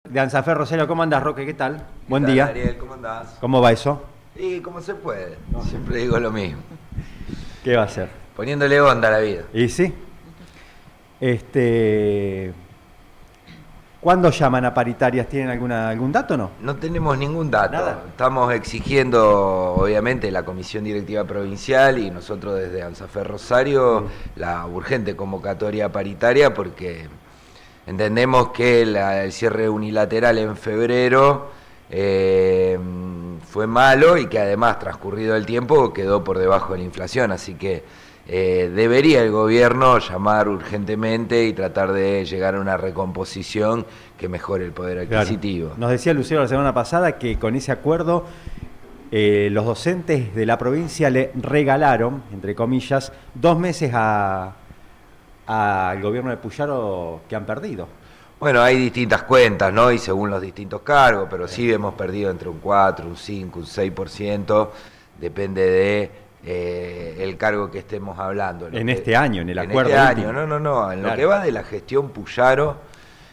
De Anzafer Rosario, ¿cómo andás, Roque? ¿Qué tal? Buen ¿Qué tal, día. Ariel? ¿Cómo andás? ¿Cómo va eso? Y como se puede, siempre digo lo mismo. ¿Qué va a ser? Poniéndole onda a la vida. ¿Y sí? ¿Cuándo llaman a paritarias? ¿Tienen algún dato o no? No tenemos ningún dato. Nada. Estamos exigiendo, obviamente, la Comisión Directiva Provincial y nosotros desde Anzafer Rosario la urgente convocatoria paritaria porque entendemos que el cierre unilateral en febrero fue malo y que además, transcurrido el tiempo, quedó por debajo de la inflación. Así que debería el gobierno llamar urgentemente y tratar de llegar a una recomposición que mejore el poder adquisitivo. Claro. Nos decía Lucero la semana pasada que con ese acuerdo los docentes de la provincia le regalaron, entre comillas, 2 meses al gobierno de Puyaro que han perdido. Bueno, hay distintas cuentas, ¿no? Y según los distintos cargos, pero sí hemos perdido entre un 4, un 5, un 6%, depende de el cargo que estemos hablando. En este año, en el acuerdo este último. año, no. En Claro. lo que va de la gestión Puyaro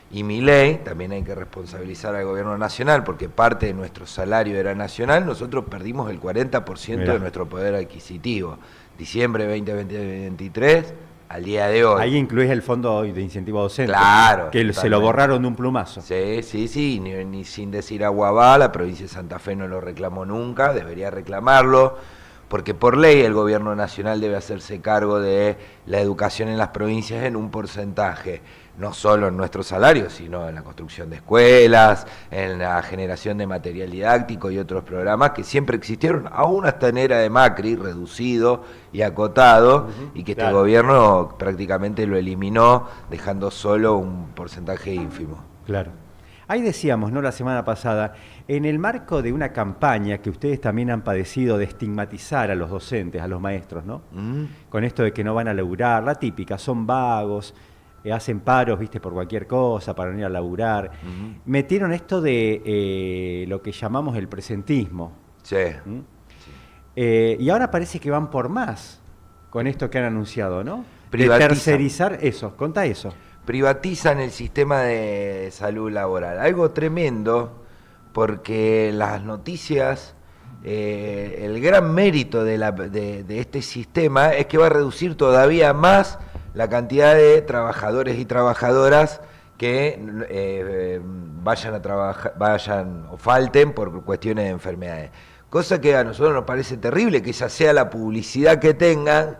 y Milei, también hay que responsabilizar al gobierno nacional, porque parte de nuestro salario era nacional, nosotros perdimos el 40% Mirá. de nuestro poder adquisitivo. Diciembre 2023 al día de hoy. Ahí incluís el fondo de incentivo docente. Claro, Que se lo totalmente. borraron de un plumazo. Sí, ni sin decir agua va, la provincia de Santa Fe no lo reclamó nunca, debería reclamarlo, porque por ley el gobierno nacional debe hacerse cargo de la educación en las provincias en un porcentaje, no solo en nuestros salarios, sino en la construcción de escuelas, en la generación de material didáctico y otros programas que siempre existieron, aún hasta en era de Macri, reducido y acotado, y que claro. este gobierno prácticamente lo eliminó, dejando solo un porcentaje ínfimo. Claro. Ahí decíamos, ¿no? La semana pasada, en el marco de una campaña que ustedes también han padecido de estigmatizar a los docentes, a los maestros, ¿no? Con esto de que no van a laburar, la típica, son vagos, hacen paros, viste, por cualquier cosa, para no ir a laburar. Metieron esto de lo que llamamos el presentismo. Sí. Y ahora parece que van por más con esto que han anunciado, ¿no? De Privatizan. tercerizar eso, contá eso. Privatizan el sistema de salud laboral. Algo tremendo, porque las noticias, el gran mérito de este sistema es que va a reducir todavía más la cantidad de trabajadores y trabajadoras que vayan a trabajar, vayan o falten por cuestiones de enfermedades. Cosa que a nosotros nos parece terrible, que esa sea la publicidad que tengan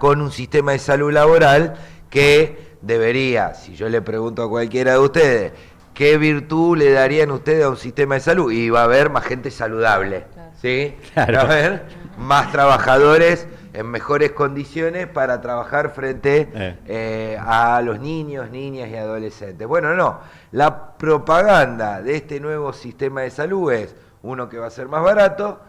con un sistema de salud laboral que debería, si yo le pregunto a cualquiera de ustedes, ¿qué virtud le darían ustedes a un sistema de salud? Y va a haber más gente saludable, ¿sí? Claro. Va a haber más trabajadores en mejores condiciones para trabajar frente a los niños, niñas y adolescentes. Bueno, no, la propaganda de este nuevo sistema de salud es uno que va a ser más barato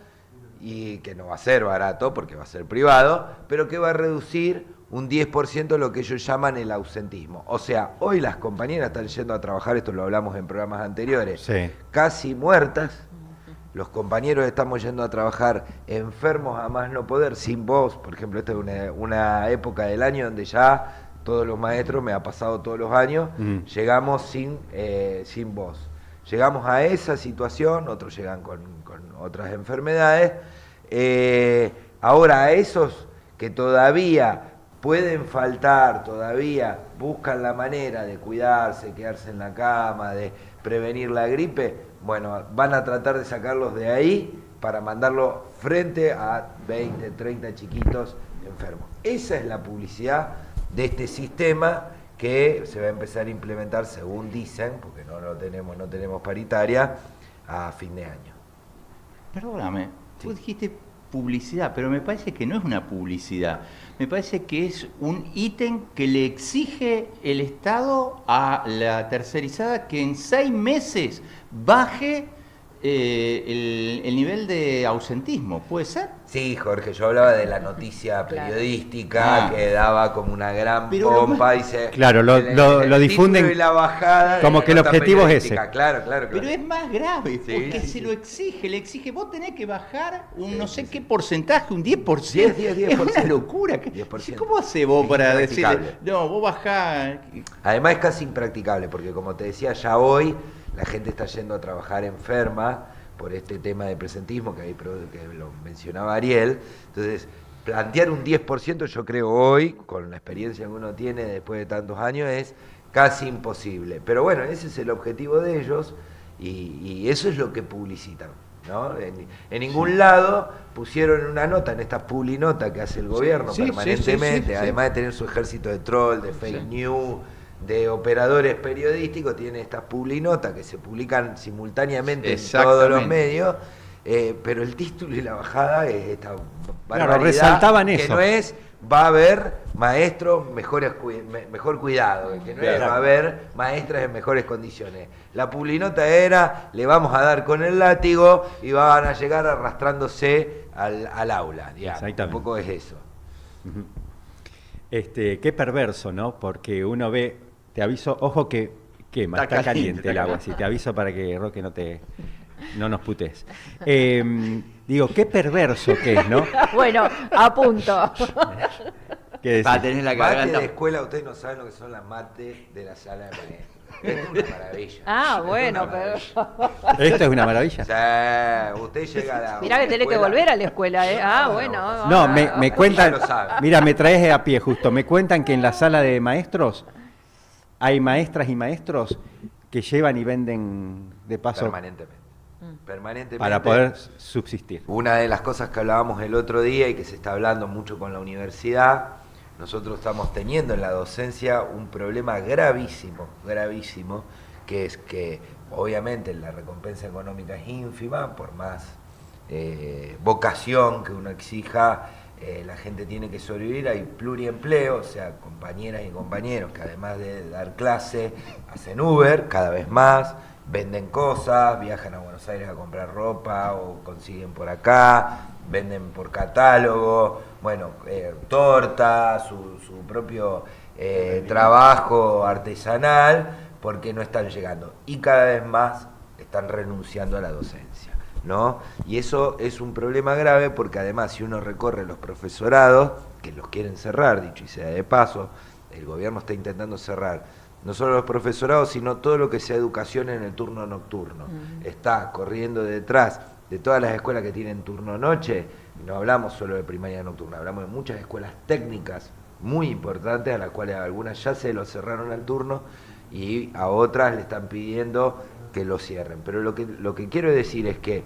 y que no va a ser barato porque va a ser privado, pero que va a reducir un 10% lo que ellos llaman el ausentismo. O sea, hoy las compañeras están yendo a trabajar, esto lo hablamos en programas anteriores, Sí. casi muertas. Los compañeros estamos yendo a trabajar enfermos a más no poder, sin voz. Por ejemplo, esta es una época del año donde ya todos los maestros, me ha pasado todos los años, llegamos sin voz. Llegamos a esa situación, otros llegan con otras enfermedades. Ahora a esos que todavía pueden faltar, todavía buscan la manera de cuidarse, quedarse en la cama, de prevenir la gripe, bueno, van a tratar de sacarlos de ahí para mandarlos frente a 20, 30 chiquitos enfermos. Esa es la publicidad de este sistema que se va a empezar a implementar, según dicen, porque no tenemos paritaria, a fin de año. Perdóname, tú dijiste publicidad, pero me parece que no es una publicidad. Me parece que es un ítem que le exige el Estado a la tercerizada que en 6 meses baje el nivel de ausentismo. ¿Puede ser? Sí, Jorge, yo hablaba de la noticia periodística que daba como una gran pompa y se... Claro, lo difunden y la bajada como que el objetivo es ese. Claro. Pero es más grave, porque Sí. se lo exige, le exige, vos tenés que bajar un no sé qué porcentaje, un 10%. 10%. Es una locura. 10%. ¿Cómo hace vos para decirle, Impracticable. no, vos bajás? Además es casi impracticable, porque como te decía, ya hoy la gente está yendo a trabajar enferma por este tema de presentismo que lo mencionaba Ariel. Entonces, plantear un 10%, yo creo hoy, con la experiencia que uno tiene después de tantos años, es casi imposible. Pero bueno, ese es el objetivo de ellos y eso es lo que publicitan, ¿no? En ningún lado pusieron una nota, en esta publinota que hace el gobierno permanentemente, además de tener su ejército de troll, de fake news, de operadores periodísticos, tiene estas publinotas que se publican simultáneamente en todos los medios, pero el título y la bajada es esta barbaridad, claro, resaltaban que eso. no es va a haber maestros mejor cuidado, que no es va a haber maestras en mejores condiciones. La publinota era, le vamos a dar con el látigo y van a llegar arrastrándose al aula, digamos. Un poco es eso. Qué perverso, ¿no? Porque uno ve, te aviso, ojo que quema, está caliente el agua, sí, te aviso para que Roque no nos putes. Digo, qué perverso que es, ¿no? Bueno, a punto. ¿Qué va a tener la garganta. De escuela, ustedes no saben lo que son las mates de la sala de maestros. Esto es una maravilla. Ah, bueno, pero... ¿Esto es una maravilla? Sí, usted llega a la... Mirá que tenés que volver a la escuela, ¿eh? Ah, bueno. No, me cuentan... Mira, me traes a pie justo. Me cuentan que en la sala de maestros hay maestras y maestros que llevan y venden de paso... Permanentemente. Para poder subsistir. Una de las cosas que hablábamos el otro día y que se está hablando mucho con la universidad, nosotros estamos teniendo en la docencia un problema gravísimo, que es que obviamente la recompensa económica es ínfima, por más vocación que uno exija, la gente tiene que sobrevivir, hay pluriempleo, o sea, compañeras y compañeros que además de dar clase, hacen Uber cada vez más, venden cosas, viajan a Buenos Aires a comprar ropa o consiguen por acá, venden por catálogo, bueno, torta, su propio trabajo artesanal, porque no están llegando. Y cada vez más están renunciando a la docencia, ¿no? Y eso es un problema grave porque además si uno recorre los profesorados, que los quieren cerrar, dicho y sea de paso, el gobierno está intentando cerrar no solo los profesorados, sino todo lo que sea educación en el turno nocturno. Está corriendo detrás de todas las escuelas que tienen turno noche, y no hablamos solo de primaria nocturna, hablamos de muchas escuelas técnicas muy importantes, a las cuales algunas ya se lo cerraron al turno, y a otras le están pidiendo que lo cierren. Pero lo que quiero decir es que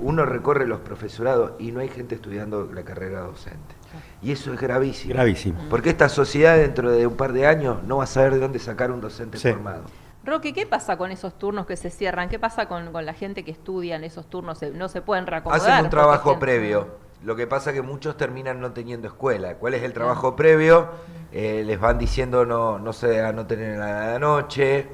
uno recorre los profesorados y no hay gente estudiando la carrera docente. Y eso es gravísimo. Gravísimo. Porque esta sociedad dentro de un par de años no va a saber de dónde sacar un docente formado. Roque, ¿qué pasa con esos turnos que se cierran? ¿Qué pasa con la gente que estudia en esos turnos? ¿No se pueden reacomodar? Hacen un trabajo previo. Lo que pasa es que muchos terminan no teniendo escuela. ¿Cuál es el trabajo previo? Les van diciendo no se anoten en la noche,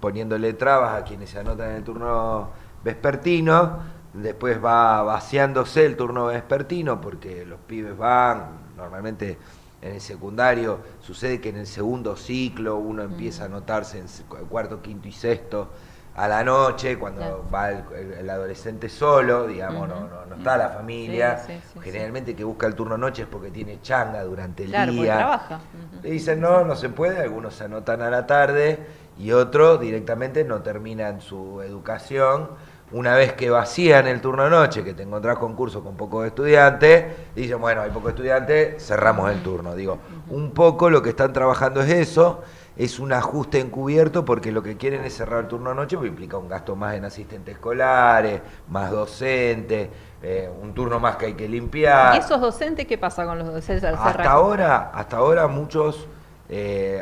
poniéndole trabas a quienes se anotan en el turno vespertino. Después va vaciándose el turno vespertino porque los pibes van, normalmente en el secundario sucede que en el segundo ciclo uno empieza a anotarse en cuarto, quinto y sexto a la noche, cuando va el adolescente solo, digamos, no está la familia, generalmente que busca el turno noche es porque tiene changa durante el día. Porque trabaja. Le dicen no se puede, algunos se anotan a la tarde y otros directamente no terminan su educación. Una vez que vacían el turno de noche, que te encontrás concurso con pocos estudiantes, dicen, bueno, hay pocos estudiantes, cerramos el turno. Digo, un poco lo que están trabajando es eso, es un ajuste encubierto, porque lo que quieren es cerrar el turno de noche, porque implica un gasto más en asistentes escolares, más docentes, un turno más que hay que limpiar. ¿Y esos docentes qué pasa con los docentes al cerrar? Hasta ahora muchos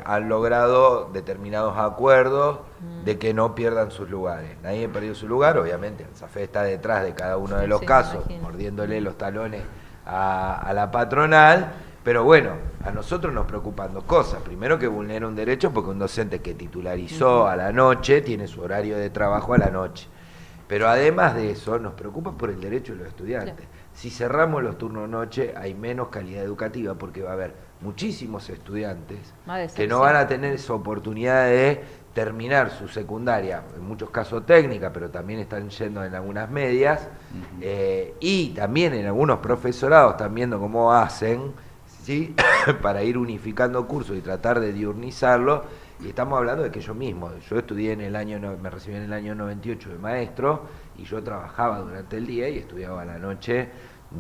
han logrado determinados acuerdos de que no pierdan sus lugares. Nadie perdió su lugar, obviamente. El SAFE está detrás de cada uno de los casos, mordiéndole los talones a la patronal. Pero bueno, a nosotros nos preocupan dos cosas. Primero, que vulnera un derecho, porque un docente que titularizó a la noche tiene su horario de trabajo a la noche. Pero además de eso, nos preocupa por el derecho de los estudiantes. Claro. Si cerramos los turnos noche, hay menos calidad educativa, porque va a haber muchísimos estudiantes que no van a tener esa oportunidad de terminar su secundaria, en muchos casos técnica, pero también están yendo en algunas medias, y también en algunos profesorados están viendo cómo hacen, ¿sí? para ir unificando cursos y tratar de diurnizarlo, Y estamos hablando de que yo mismo, yo estudié me recibí en el año 98 de maestro, y yo trabajaba durante el día y estudiaba a la noche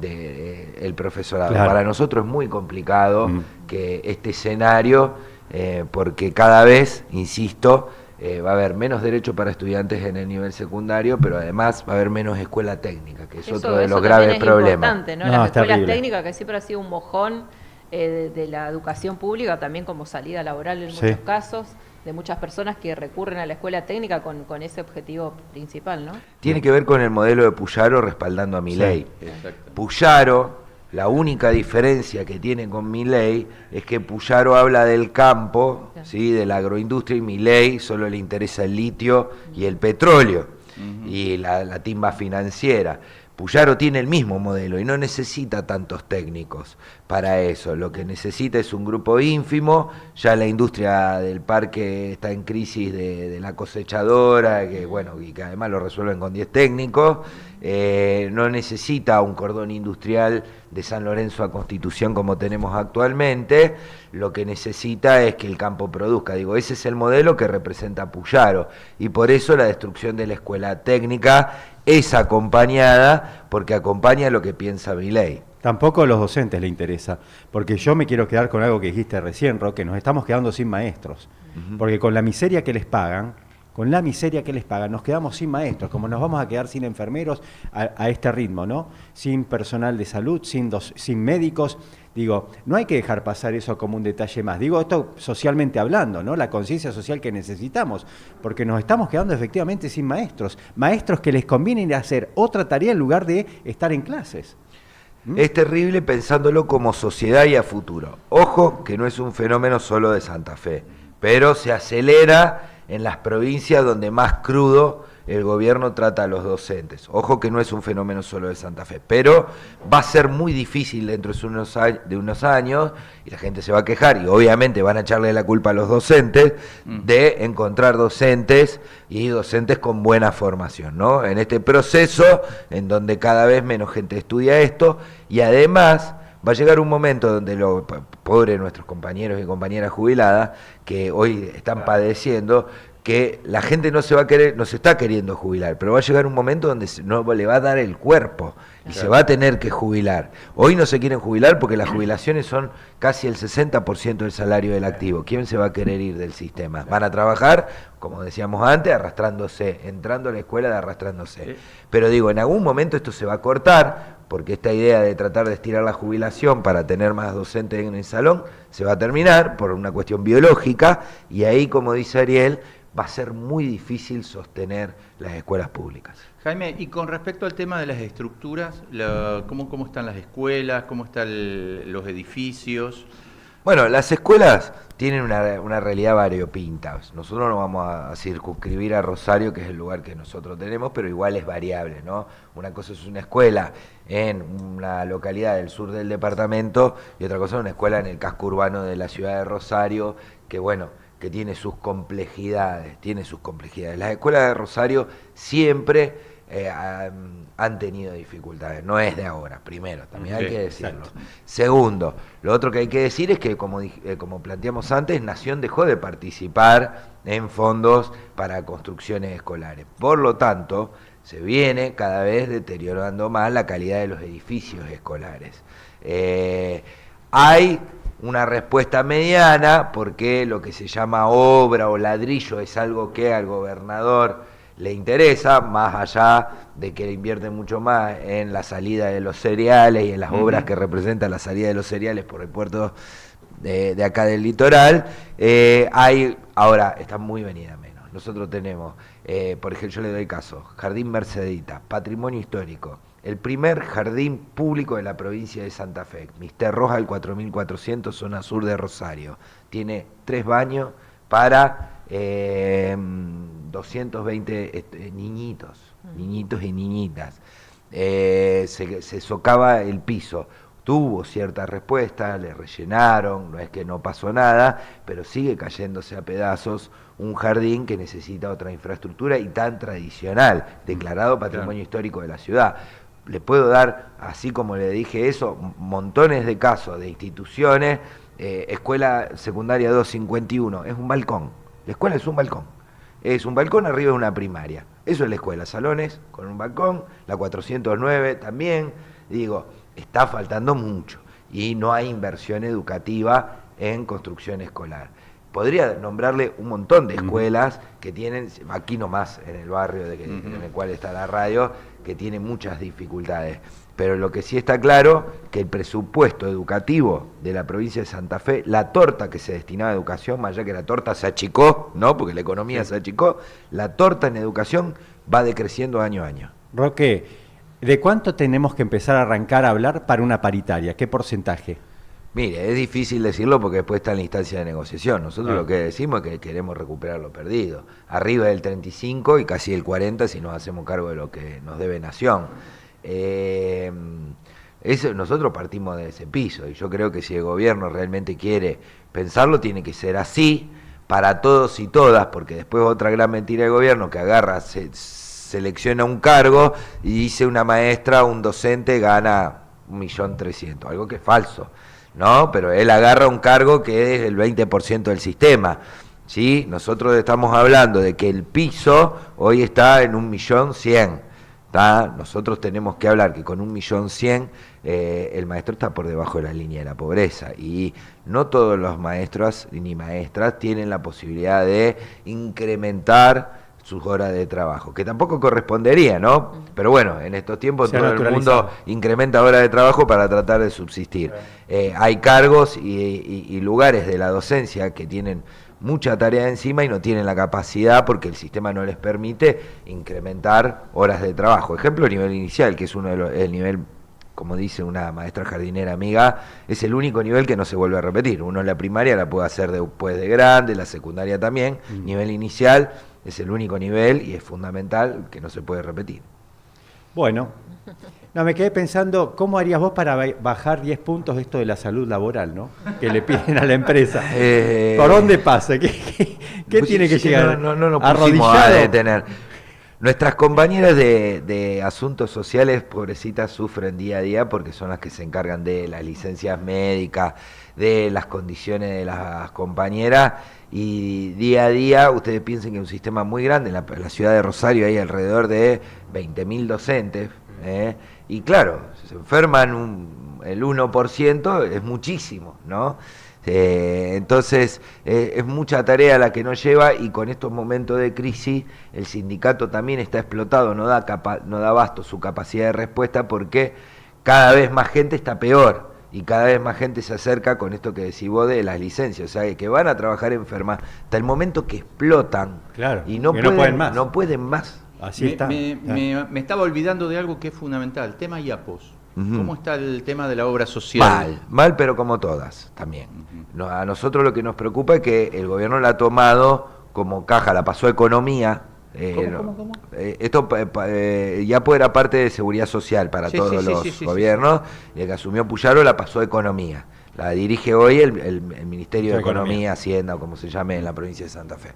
el profesorado. Claro. Para nosotros es muy complicado que este escenario, porque cada vez, insisto, va a haber menos derecho para estudiantes en el nivel secundario, pero además va a haber menos escuela técnica, que es otro de los graves problemas. ¿No? No, Las está escuelas horrible. técnicas, que siempre ha sido un mojón de la educación pública, también como salida laboral en Sí. muchos casos, de muchas personas que recurren a la escuela técnica con ese objetivo principal, ¿no? Tiene que ver con el modelo de Puyaro respaldando a Milei. Exacto. Puyaro, la única diferencia que tiene con Milei es que Puyaro habla del campo, Claro. ¿sí? De la agroindustria, y Milei solo le interesa el litio y el petróleo y la timba financiera. Puyaro tiene el mismo modelo y no necesita tantos técnicos para eso. Lo que necesita es un grupo ínfimo. Ya la industria del parque está en crisis de la cosechadora, que bueno, y que además lo resuelven con 10 técnicos. No necesita un cordón industrial de San Lorenzo a Constitución como tenemos actualmente. Lo que necesita es que el campo produzca. Digo, ese es el modelo que representa Puyaro, y por eso la destrucción de la escuela técnica es acompañada, porque acompaña lo que piensa Milei. Tampoco a los docentes le interesa, porque yo me quiero quedar con algo que dijiste recién, Roque, nos estamos quedando sin maestros, porque con la miseria que les pagan, nos quedamos sin maestros, como nos vamos a quedar sin enfermeros a este ritmo, ¿no? Sin personal de salud, sin médicos. Digo, no hay que dejar pasar eso como un detalle más. Digo, esto socialmente hablando, ¿no? La conciencia social que necesitamos, porque nos estamos quedando efectivamente sin maestros. Maestros que les conviene ir a hacer otra tarea en lugar de estar en clases. Es terrible pensándolo como sociedad y a futuro. Ojo que no es un fenómeno solo de Santa Fe, pero se acelera en las provincias donde más crudo el gobierno trata a los docentes. Ojo que no es un fenómeno solo de Santa Fe, pero va a ser muy difícil dentro de unos años, y la gente se va a quejar, y obviamente van a echarle la culpa a los docentes, de encontrar docentes, y docentes con buena formación, ¿no? En este proceso, en donde cada vez menos gente estudia esto, y además va a llegar un momento donde pobres nuestros compañeros y compañeras jubiladas, que hoy están padeciendo, que la gente no se está queriendo jubilar, pero va a llegar un momento donde no le va a dar el cuerpo y se va a tener que jubilar. Hoy no se quieren jubilar porque las jubilaciones son casi el 60% del salario del activo. ¿Quién se va a querer ir del sistema? Van a trabajar, como decíamos antes, arrastrándose, entrando a la escuela de arrastrándose. Pero digo, en algún momento esto se va a cortar, porque esta idea de tratar de estirar la jubilación para tener más docentes en el salón se va a terminar por una cuestión biológica, y ahí, como dice Ariel, va a ser muy difícil sostener las escuelas públicas. Jaime, y con respecto al tema de las estructuras, ¿cómo están las escuelas? ¿Cómo están los edificios? Bueno, las escuelas tienen una realidad variopinta. Nosotros no vamos a circunscribir a Rosario, que es el lugar que nosotros tenemos, pero igual es variable, ¿no? Una cosa es una escuela en una localidad del sur del departamento, y otra cosa es una escuela en el casco urbano de la ciudad de Rosario, que bueno, que tiene sus complejidades, Las escuelas de Rosario siempre han tenido dificultades, no es de ahora, primero, también hay que decirlo. Exacto. Segundo, lo otro que hay que decir es que, como planteamos antes, Nación dejó de participar en fondos para construcciones escolares. Por lo tanto, se viene cada vez deteriorando más la calidad de los edificios escolares. Hay una respuesta mediana, porque lo que se llama obra o ladrillo es algo que al gobernador le interesa, más allá de que le invierte mucho más en la salida de los cereales y en las obras que representan la salida de los cereales por el puerto de acá del litoral. Ahora está muy venida menos. Nosotros tenemos, por ejemplo, yo le doy caso, Jardín Mercedita, patrimonio histórico, el primer jardín público de la provincia de Santa Fe, Mister Roja, el 4400, zona sur de Rosario. Tiene 3 baños para 220 niñitos y niñitas. Se socava el piso. Tuvo cierta respuesta, le rellenaron, no es que no pasó nada, pero sigue cayéndose a pedazos un jardín que necesita otra infraestructura y tan tradicional, declarado patrimonio histórico de la ciudad. Le puedo dar, así como le dije eso, montones de casos de instituciones. Escuela secundaria 251, es un balcón. La escuela es un balcón. Es un balcón arriba de una primaria. Eso es la escuela. Salones con un balcón, la 409 también. Digo, está faltando mucho. Y no hay inversión educativa en construcción escolar. Podría nombrarle un montón de escuelas que tienen, aquí nomás en el barrio en el cual está la radio, que tiene muchas dificultades. Pero lo que sí está claro, que el presupuesto educativo de la provincia de Santa Fe, la torta que se destinaba a educación, más allá que la torta se achicó, ¿no? Porque la economía se achicó, la torta en educación va decreciendo año a año. Roque, ¿de cuánto tenemos que empezar a arrancar a hablar para una paritaria? ¿Qué porcentaje? Mire, es difícil decirlo porque después está en la instancia de negociación. Nosotros lo que decimos es que queremos recuperar lo perdido. Arriba del 35 y casi el 40 si nos hacemos cargo de lo que nos debe Nación. Nosotros partimos de ese piso y yo creo que si el gobierno realmente quiere pensarlo, tiene que ser así para todos y todas, porque después otra gran mentira del gobierno que agarra, selecciona un cargo y dice una maestra, un docente gana 1.300.000, algo que es falso. No, pero él agarra un cargo que es el 20% del sistema, ¿sí? Nosotros estamos hablando de que el piso hoy está en 1.100.000, ¿tá? Nosotros tenemos que hablar que con 1.100.000 el maestro está por debajo de la línea de la pobreza y no todos los maestros ni maestras tienen la posibilidad de incrementar sus horas de trabajo, que tampoco correspondería, ¿no? Pero bueno, en estos tiempos todo el mundo incrementa horas de trabajo para tratar de subsistir. Hay cargos y lugares de la docencia que tienen mucha tarea encima y no tienen la capacidad porque el sistema no les permite incrementar horas de trabajo. Ejemplo, el nivel inicial, que es el nivel, como dice una maestra jardinera amiga, es el único nivel que no se vuelve a repetir. Uno en la primaria la puede hacer después de grande, la secundaria también, nivel inicial es el único nivel y es fundamental que no se puede repetir. Bueno, no, me quedé pensando, ¿cómo harías vos para bajar 10 puntos esto de la salud laboral, ¿no? Que le piden a la empresa. ¿Por dónde pasa? ¿Qué pues tiene que llegar? No nos pusimos a detener. Nuestras compañeras de asuntos sociales, pobrecitas, sufren día a día porque son las que se encargan de las licencias médicas, de las condiciones de las compañeras, y día a día ustedes piensen que es un sistema muy grande. En la ciudad de Rosario hay alrededor de 20.000 docentes, y claro, se enferman el 1%, es muchísimo, ¿no? Entonces es mucha tarea la que nos lleva, y con estos momentos de crisis el sindicato también está explotado, no da abasto su capacidad de respuesta porque cada vez más gente está peor y cada vez más gente se acerca con esto que decís vos de las licencias, o sea, que van a trabajar enfermas hasta el momento que explotan, claro, y no pueden más. Así está. Me estaba olvidando de algo que es fundamental, tema IAPOS. ¿Cómo está el tema de la obra social? Mal, pero como todas también. A nosotros lo que nos preocupa es que el gobierno la ha tomado como caja, la pasó a economía. ¿Cómo? Esto IAPO era parte de seguridad social para todos los gobiernos, y el que asumió Puyaro la pasó a economía. La dirige hoy el Ministerio de Economía, Hacienda o como se llame en la provincia de Santa Fe.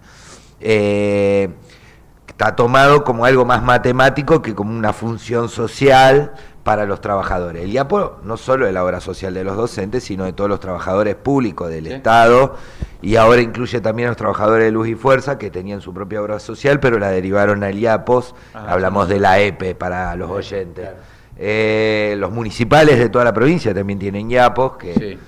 Está tomado como algo más matemático que como una función social para los trabajadores. El IAPO no solo es la obra social de los docentes, sino de todos los trabajadores públicos del Estado, y ahora incluye también a los trabajadores de Luz y Fuerza, que tenían su propia obra social, pero la derivaron al IAPOS. Hablamos de la EPE para los oyentes. Claro. Los municipales de toda la provincia también tienen IAPOS, que,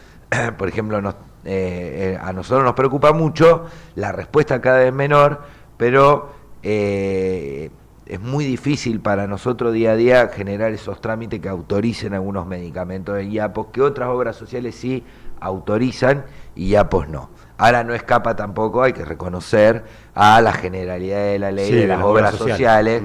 por ejemplo, a nosotros nos preocupa mucho, la respuesta cada vez menor, pero es muy difícil para nosotros día a día generar esos trámites que autoricen algunos medicamentos de IAPOS, que otras obras sociales sí autorizan y IAPOS no. Ahora no escapa tampoco, hay que reconocer, a la generalidad de la ley de las obras sociales,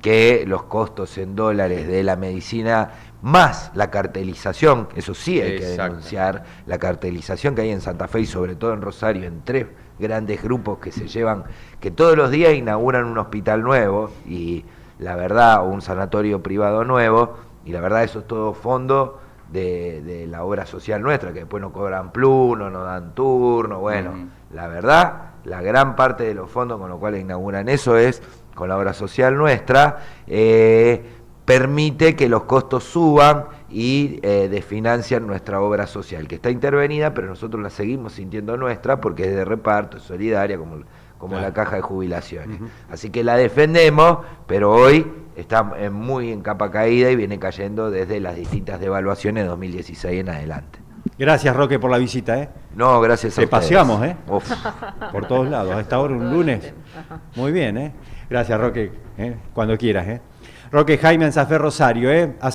que los costos en dólares de la medicina más la cartelización, eso sí hay que denunciar, la cartelización que hay en Santa Fe y sobre todo en Rosario, en 3 grandes grupos que se llevan, que todos los días inauguran un hospital nuevo, y la verdad, o un sanatorio privado nuevo, y la verdad eso es todo fondo de la obra social nuestra, que después no cobran plus, no nos dan turno, bueno, la verdad, la gran parte de los fondos con los cuales inauguran eso es con la obra social nuestra, permite que los costos suban y desfinancian nuestra obra social, que está intervenida, pero nosotros la seguimos sintiendo nuestra porque es de reparto, es solidaria, como Claro. la caja de jubilaciones. Así que la defendemos, pero hoy está muy en capa caída y viene cayendo desde las distintas devaluaciones de 2016 en adelante. Gracias, Roque, por la visita, ¿eh? No, gracias a Te ustedes. paseamos, ¿eh? Uf. Por todos lados, a esta hora, un lunes. Ajá. Muy bien, ¿eh? Gracias, Roque, ¿eh? Cuando quieras, ¿eh? Roque Jaime Ansafé Rosario, ¿eh?